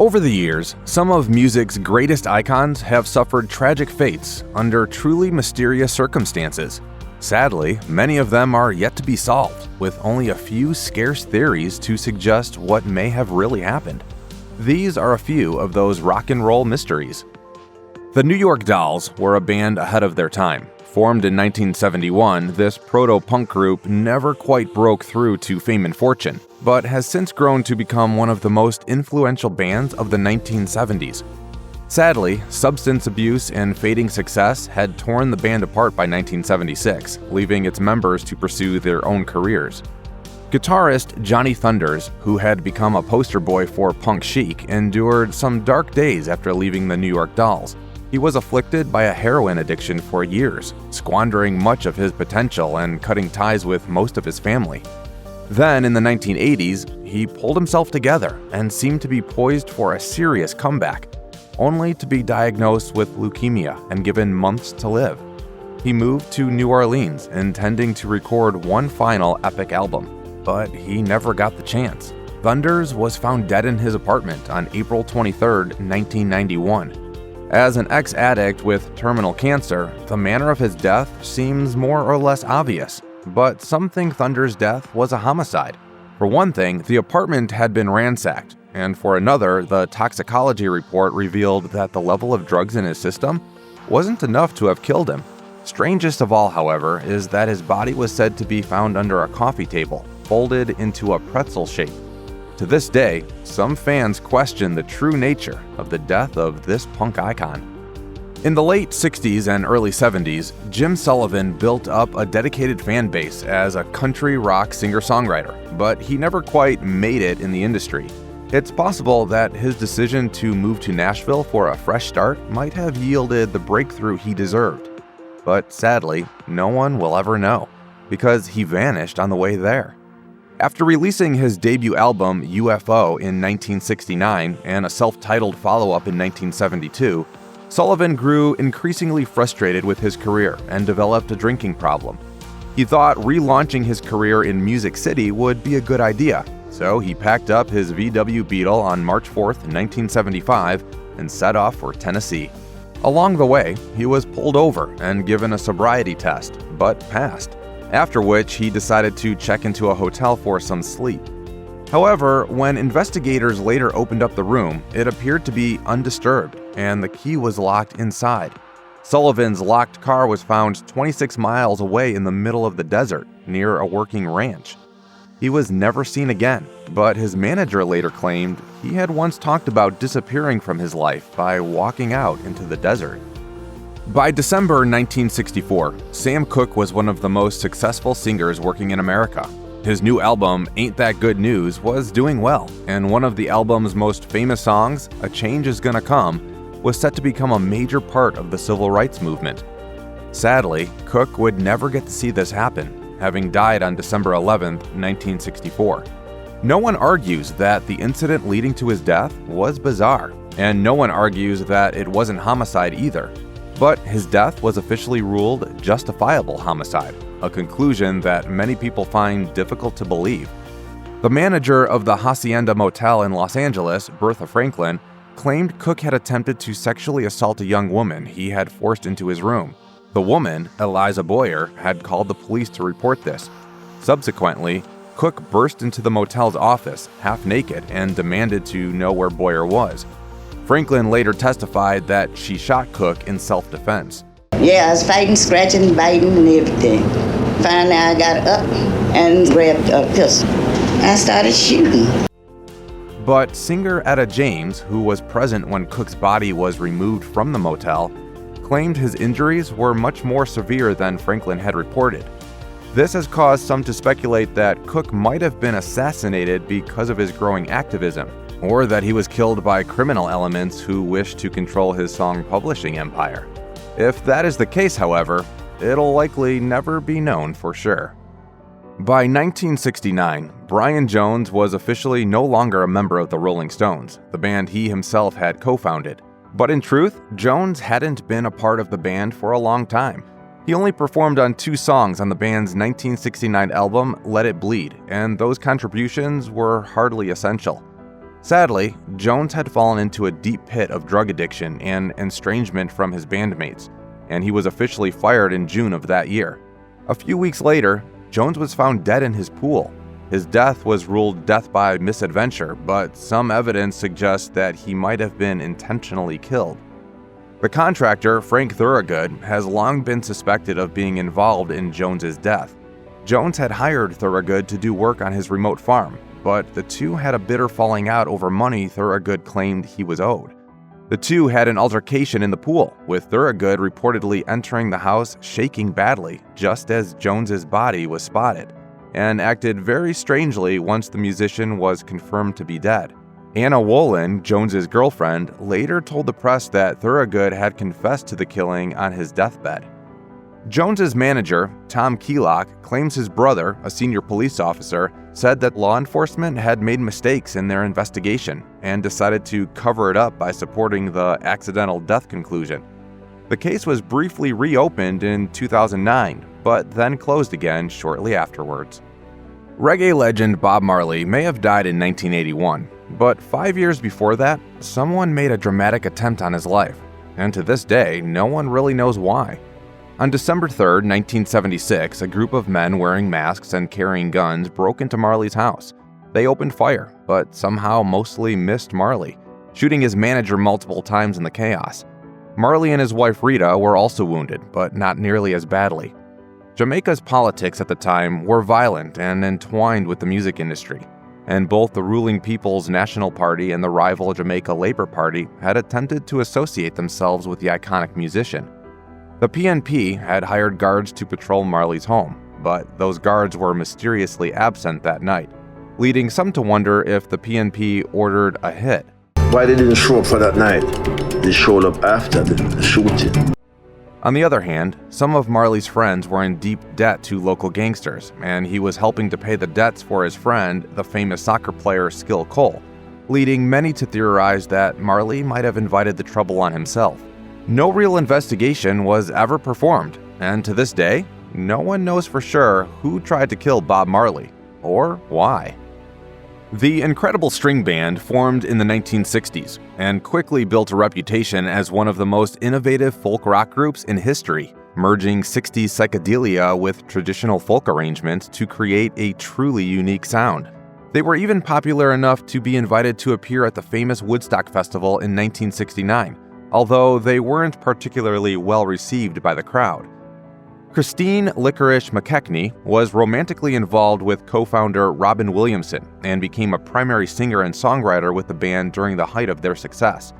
Over the years, some of music's greatest icons have suffered tragic fates under truly mysterious circumstances. Sadly, many of them are yet to be solved, with only a few scarce theories to suggest what may have really happened. These are a few of those rock and roll mysteries. The New York Dolls were a band ahead of their time. Formed in 1971, this proto-punk group never quite broke through to fame and fortune, but has since grown to become one of the most influential bands of the 1970s. Sadly, substance abuse and fading success had torn the band apart by 1976, leaving its members to pursue their own careers. Guitarist Johnny Thunders, who had become a poster boy for punk chic, endured some dark days after leaving the New York Dolls. He was afflicted by a heroin addiction for years, squandering much of his potential and cutting ties with most of his family. Then, in the 1980s, he pulled himself together and seemed to be poised for a serious comeback, only to be diagnosed with leukemia and given months to live. He moved to New Orleans, intending to record one final epic album, but he never got the chance. Thunders was found dead in his apartment on April 23, 1991. As an ex-addict with terminal cancer, the manner of his death seems more or less obvious, but some think Thunders' death was a homicide. For one thing, the apartment had been ransacked, and for another, the toxicology report revealed that the level of drugs in his system wasn't enough to have killed him. Strangest of all, however, is that his body was said to be found under a coffee table, folded into a pretzel shape. To this day, some fans question the true nature of the death of this punk icon. In the late 60s and early 70s, Jim Sullivan built up a dedicated fan base as a country rock singer-songwriter, but he never quite made it in the industry. It's possible that his decision to move to Nashville for a fresh start might have yielded the breakthrough he deserved. But sadly, no one will ever know, because he vanished on the way there. After releasing his debut album, UFO, in 1969 and a self-titled follow-up in 1972, Sullivan grew increasingly frustrated with his career and developed a drinking problem. He thought relaunching his career in Music City would be a good idea, so he packed up his VW Beetle on March 4, 1975, and set off for Tennessee. Along the way, he was pulled over and given a sobriety test, but passed. After which, he decided to check into a hotel for some sleep. However, when investigators later opened up the room, it appeared to be undisturbed, and the key was locked inside. Sullivan's locked car was found 26 miles away in the middle of the desert, near a working ranch. He was never seen again, but his manager later claimed he had once talked about disappearing from his life by walking out into the desert. By December 1964, Sam Cooke was one of the most successful singers working in America. His new album, Ain't That Good News, was doing well, and one of the album's most famous songs, A Change Is Gonna Come, was set to become a major part of the civil rights movement. Sadly, Cooke would never get to see this happen, having died on December 11, 1964. No one argues that the incident leading to his death was bizarre, and no one argues that it wasn't homicide either. But his death was officially ruled justifiable homicide, a conclusion that many people find difficult to believe. The manager of the Hacienda Motel in Los Angeles, Bertha Franklin, claimed Cooke had attempted to sexually assault a young woman he had forced into his room. The woman, Eliza Boyer, had called the police to report this. Subsequently, Cooke burst into the motel's office, half naked, and demanded to know where Boyer was. Franklin later testified that she shot Cooke in self-defense. Yeah, I was fighting, scratching, biting, and everything. Finally, I got up and grabbed a pistol. I started shooting. But singer Etta James, who was present when Cooke's body was removed from the motel, claimed his injuries were much more severe than Franklin had reported. This has caused some to speculate that Cooke might have been assassinated because of his growing activism, or that he was killed by criminal elements who wished to control his song publishing empire. If that is the case, however, it'll likely never be known for sure. By 1969, Brian Jones was officially no longer a member of the Rolling Stones, the band he himself had co-founded. But in truth, Jones hadn't been a part of the band for a long time. He only performed on 2 songs on the band's 1969 album, Let It Bleed, and those contributions were hardly essential. Sadly, Jones had fallen into a deep pit of drug addiction and estrangement from his bandmates, and he was officially fired in June of that year. A few weeks later, Jones was found dead in his pool. His death was ruled death by misadventure, but some evidence suggests that he might have been intentionally killed. The contractor, Frank Thorogood, has long been suspected of being involved in Jones's death. Jones had hired Thorogood to do work on his remote farm, but the two had a bitter falling out over money Thorogood claimed he was owed. The two had an altercation in the pool, with Thorogood reportedly entering the house shaking badly just as Jones's body was spotted, and acted very strangely once the musician was confirmed to be dead. Anna Wolin, Jones's girlfriend, later told the press that Thorogood had confessed to the killing on his deathbed. Jones's manager, Tom Keelock, claims his brother, a senior police officer, said that law enforcement had made mistakes in their investigation and decided to cover it up by supporting the accidental death conclusion. The case was briefly reopened in 2009, but then closed again shortly afterwards. Reggae legend Bob Marley may have died in 1981, but 5 years before that, someone made a dramatic attempt on his life, and to this day, no one really knows why. On December 3, 1976, a group of men wearing masks and carrying guns broke into Marley's house. They opened fire, but somehow mostly missed Marley, shooting his manager multiple times in the chaos. Marley and his wife Rita were also wounded, but not nearly as badly. Jamaica's politics at the time were violent and entwined with the music industry, and both the ruling People's National Party and the rival Jamaica Labour Party had attempted to associate themselves with the iconic musician. The PNP had hired guards to patrol Marley's home, but those guards were mysteriously absent that night, leading some to wonder if the PNP ordered a hit. Why they didn't show up for that night? They showed up after the shooting. On the other hand, some of Marley's friends were in deep debt to local gangsters, and he was helping to pay the debts for his friend, the famous soccer player Skill Cole, leading many to theorize that Marley might have invited the trouble on himself. No real investigation was ever performed, and to this day, no one knows for sure who tried to kill Bob Marley, or why. The Incredible String Band formed in the 1960s and quickly built a reputation as one of the most innovative folk rock groups in history, merging 60s psychedelia with traditional folk arrangements to create a truly unique sound. They were even popular enough to be invited to appear at the famous Woodstock Festival in 1969, although they weren't particularly well received by the crowd. Christine Licorice McKechnie was romantically involved with co-founder Robin Williamson and became a primary singer and songwriter with the band during the height of their success.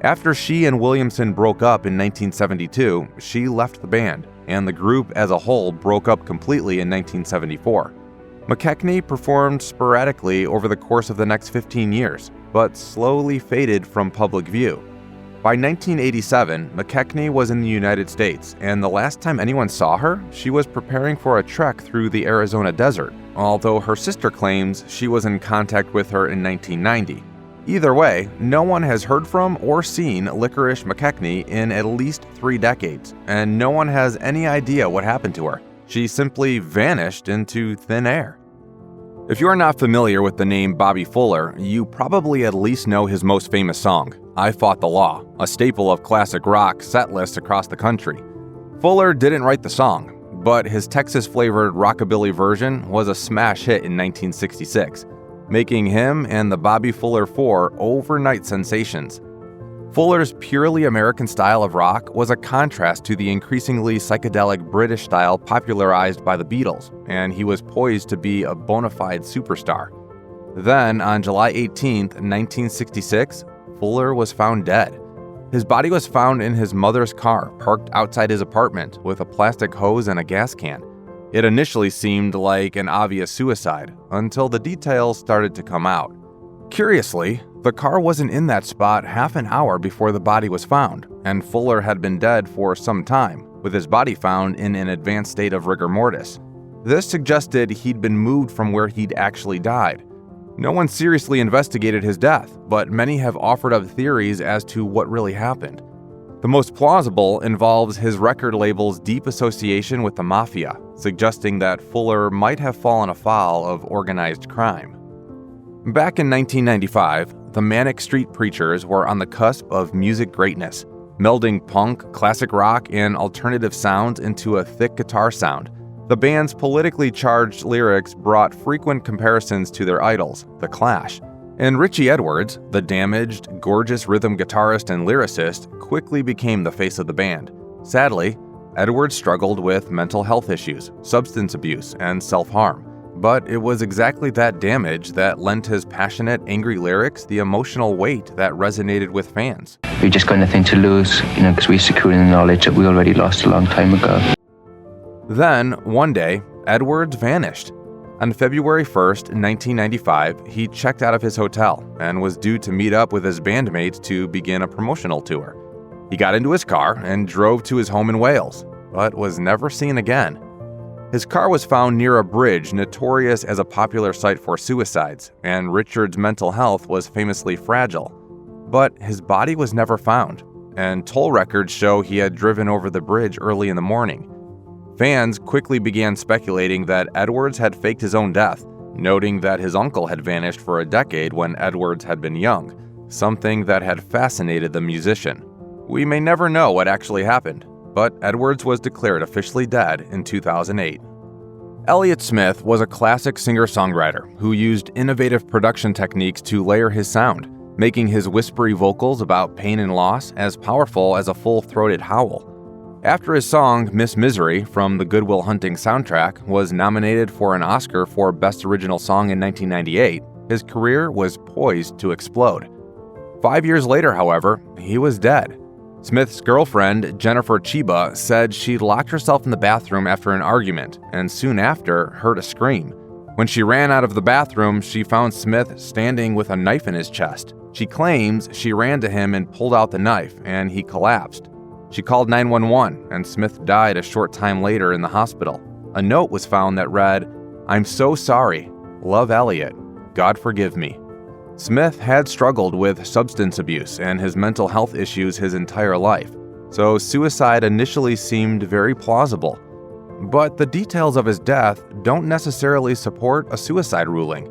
After she and Williamson broke up in 1972, she left the band, and the group as a whole broke up completely in 1974. McKechnie performed sporadically over the course of the next 15 years, but slowly faded from public view. By 1987, McKechnie was in the United States, and the last time anyone saw her, she was preparing for a trek through the Arizona desert, although her sister claims she was in contact with her in 1990. Either way, no one has heard from or seen Licorice McKechnie in at least 3 decades, and no one has any idea what happened to her. She simply vanished into thin air. If you're not familiar with the name Bobby Fuller, you probably at least know his most famous song, I Fought the Law, a staple of classic rock set lists across the country. Fuller didn't write the song, but his Texas-flavored rockabilly version was a smash hit in 1966, making him and the Bobby Fuller Four overnight sensations. Fuller's purely American style of rock was a contrast to the increasingly psychedelic British style popularized by the Beatles, and he was poised to be a bona fide superstar. Then, on July 18, 1966, Fuller was found dead. His body was found in his mother's car, parked outside his apartment, with a plastic hose and a gas can. It initially seemed like an obvious suicide, until the details started to come out. Curiously, the car wasn't in that spot half an hour before the body was found, and Fuller had been dead for some time, with his body found in an advanced state of rigor mortis. This suggested he'd been moved from where he'd actually died. No one seriously investigated his death, but many have offered up theories as to what really happened. The most plausible involves his record label's deep association with the mafia, suggesting that Fuller might have fallen afoul of organized crime. Back in 1995, the Manic Street Preachers were on the cusp of music greatness, melding punk, classic rock, and alternative sounds into a thick guitar sound. The band's politically charged lyrics brought frequent comparisons to their idols, The Clash. And Richey Edwards, the damaged, gorgeous rhythm guitarist and lyricist, quickly became the face of the band. Sadly, Edwards struggled with mental health issues, substance abuse, and self-harm. But it was exactly that damage that lent his passionate, angry lyrics the emotional weight that resonated with fans. We just got nothing to lose, because we secured the knowledge that we already lost a long time ago. Then, one day, Edwards vanished. On February 1st, 1995, he checked out of his hotel and was due to meet up with his bandmates to begin a promotional tour. He got into his car and drove to his home in Wales, but was never seen again. His car was found near a bridge notorious as a popular site for suicides, and Richard's mental health was famously fragile. But his body was never found, and toll records show he had driven over the bridge early in the morning. Fans quickly began speculating that Edwards had faked his own death, noting that his uncle had vanished for a decade when Edwards had been young, something that had fascinated the musician. We may never know what actually happened, but Edwards was declared officially dead in 2008. Elliott Smith was a classic singer-songwriter who used innovative production techniques to layer his sound, making his whispery vocals about pain and loss as powerful as a full-throated howl. After his song Miss Misery from the Good Will Hunting soundtrack was nominated for an Oscar for Best Original Song in 1998, his career was poised to explode. 5 years later, however, he was dead. Smith's girlfriend, Jennifer Chiba, said she locked herself in the bathroom after an argument and soon after heard a scream. When she ran out of the bathroom, she found Smith standing with a knife in his chest. She claims she ran to him and pulled out the knife, and he collapsed. She called 911, and Smith died a short time later in the hospital. A note was found that read, "I'm so sorry. Love, Elliott. God forgive me." Smith had struggled with substance abuse and his mental health issues his entire life, so suicide initially seemed very plausible. But the details of his death don't necessarily support a suicide ruling.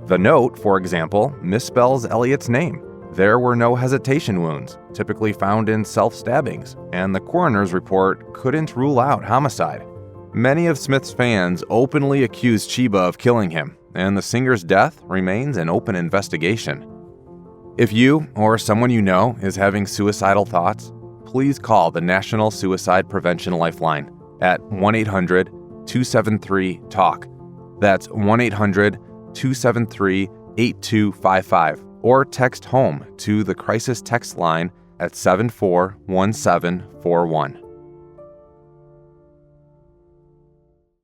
The note, for example, misspells Elliott's name. There were no hesitation wounds, typically found in self-stabbings, and the coroner's report couldn't rule out homicide. Many of Smith's fans openly accused Chiba of killing him, and the singer's death remains an open investigation. If you or someone you know is having suicidal thoughts, please call the National Suicide Prevention Lifeline at 1-800-273-TALK. That's 1-800-273-8255, or text HOME to the crisis text line at 741741.